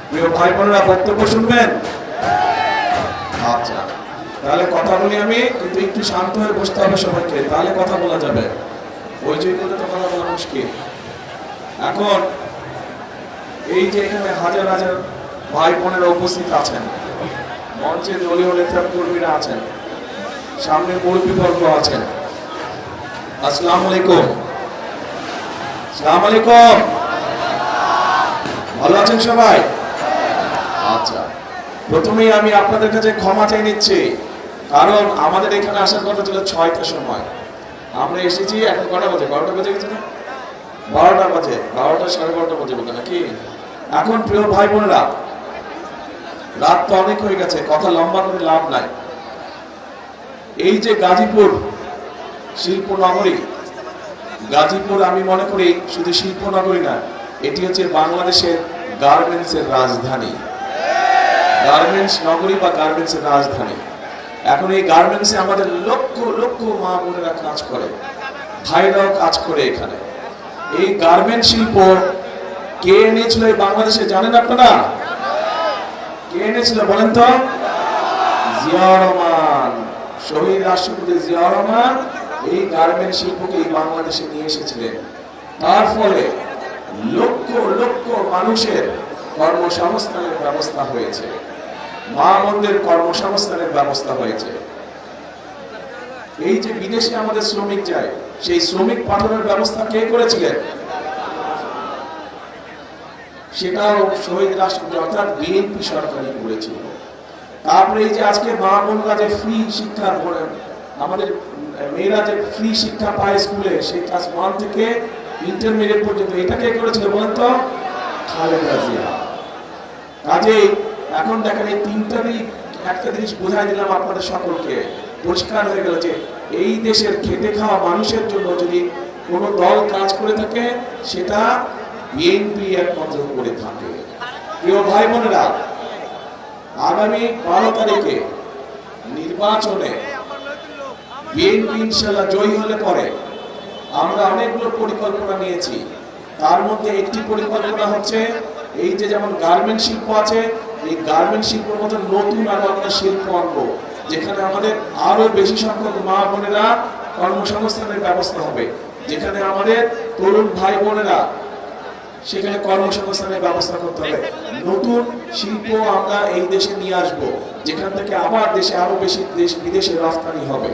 প্রিয় ভাই বোনেরা বক্তব্য শুনবেন? আচ্ছা, তাহলে কথা বলি আমি, কিন্তু একটু শান্ত হয়ে বসতে হবে সবাইকে, তাহলে কথা বলা যাবে। ওই যে তো কথা বলা মুশকিল। এখন এই যে এখানে হাজার হাজার ভাই বোনেরা উপস্থিত আছেন, মঞ্চে দলীয় নেতা কর্মীরা আছেন, সামনে মুরব্বীবর্গ আছেন। আসসালামু আলাইকুম। আসসালামু আলাইকুম। ভালো আছেন সবাই? আচ্ছা, প্রথমেই আমি আপনাদের কাছে ক্ষমা চাই নিচ্ছি, কারণ আমাদের এখানে আসার কথা ছিল 6টার সময়, আমরা এসেছি এখন কটা বাজে? 12টা বাজে গেছে না? 12টা বাজে, 12টা 12:30 বাজে বোধ নাকি। এখন প্রিয় ভাই বোনেরা, রাত তো অনেক হয়ে গেছে, কথা লম্বা করে লাভ নাই। এই যে গাজীপুর শিল্পনগরী, গাজীপুর আমি মনে করি শুধু শিল্পনগরী না, এটি হচ্ছে বাংলাদেশের গার্মেন্টসের রাজধানী, গার্মেন্টস নগরী বা গার্মেন্টসের রাজধানী। এখন এই গার্মেন্টসে আমাদের লক্ষ লক্ষ মা বোনেরা কাজ করে, ভাইরাও কাজ করে এখানে। এই গার্মেন্ট শিল্প কে এনেছিল এই বাংলাদেশে জানেন আপনারা? কে এনেছিল বলেন তো? জিয়াউর রহমান, শহীদ রাষ্ট্রপতি জিয়াউর রহমান এই গার্মেন্ট শিল্পকে এই বাংলাদেশে নিয়ে এসেছিলেন। তার ফলে লক্ষ লক্ষ মানুষের কর্মসংস্থানের ব্যবস্থা হয়েছে, মা বোনদের কর্মসংস্থানের ব্যবস্থা হয়েছে। এই যে বিদেশে আমাদের শ্রমিক যায়, সেই শ্রমিক পাঠানোর ব্যবস্থা কে করেছিলেন? সেটাও শহীদ রাষ্ট্রপতি অর্থাৎ বিএনপি সরকারই করেছিল। তারপরে এই যে আজকে মা বোনরা যে ফ্রি শিক্ষা, আমাদের মেয়েরা যে ফ্রি শিক্ষা পায় স্কুলে, সেই ক্লাস 1 থেকে ইন্টারমিডিয়েট পর্যন্ত, এটা কে করেছিল বলেন তো? খালেদা জিয়া। কাজেই এখন দেখেন এই তিনটারই একটা জিনিস বোঝাই দিলাম আপনাদের সকলকে, পরিষ্কার হয়ে গেল যে এই দেশের খেটে খাওয়া মানুষের জন্য যদি কোনো দল কাজ করে থাকে, সেটা বিএনপি একমাত্র করে থাকে। প্রিয় ভাই বোনেরা, আগামী 12 তারিখে নির্বাচনে বিএনপি ইনশাআল্লাহ জয়ী হলে পরে আমরা অনেকগুলো পরিকল্পনা নিয়েছি। তার মধ্যে একটি পরিকল্পনা হচ্ছে এই যে যেমন গার্মেন্ট শিল্প আছে, এই গার্মেন্ট শিল্পের মতো নতুন আরো আমরা শিল্প আনবো, যেখানে আমাদের আরো বেশি সংখ্যক মা বোনেরা কর্মসংস্থানের ব্যবস্থা হবে, যেখানে আমাদের তরুণ ভাই বোনেরা সেখানে কর্মসংস্থানের ব্যবস্থা করতে হবে। নতুন শিল্প আমরা এই দেশে নিয়ে আসবো, যেখান থেকে আবার দেশে আরো বেশি বিদেশে রপ্তানি হবে।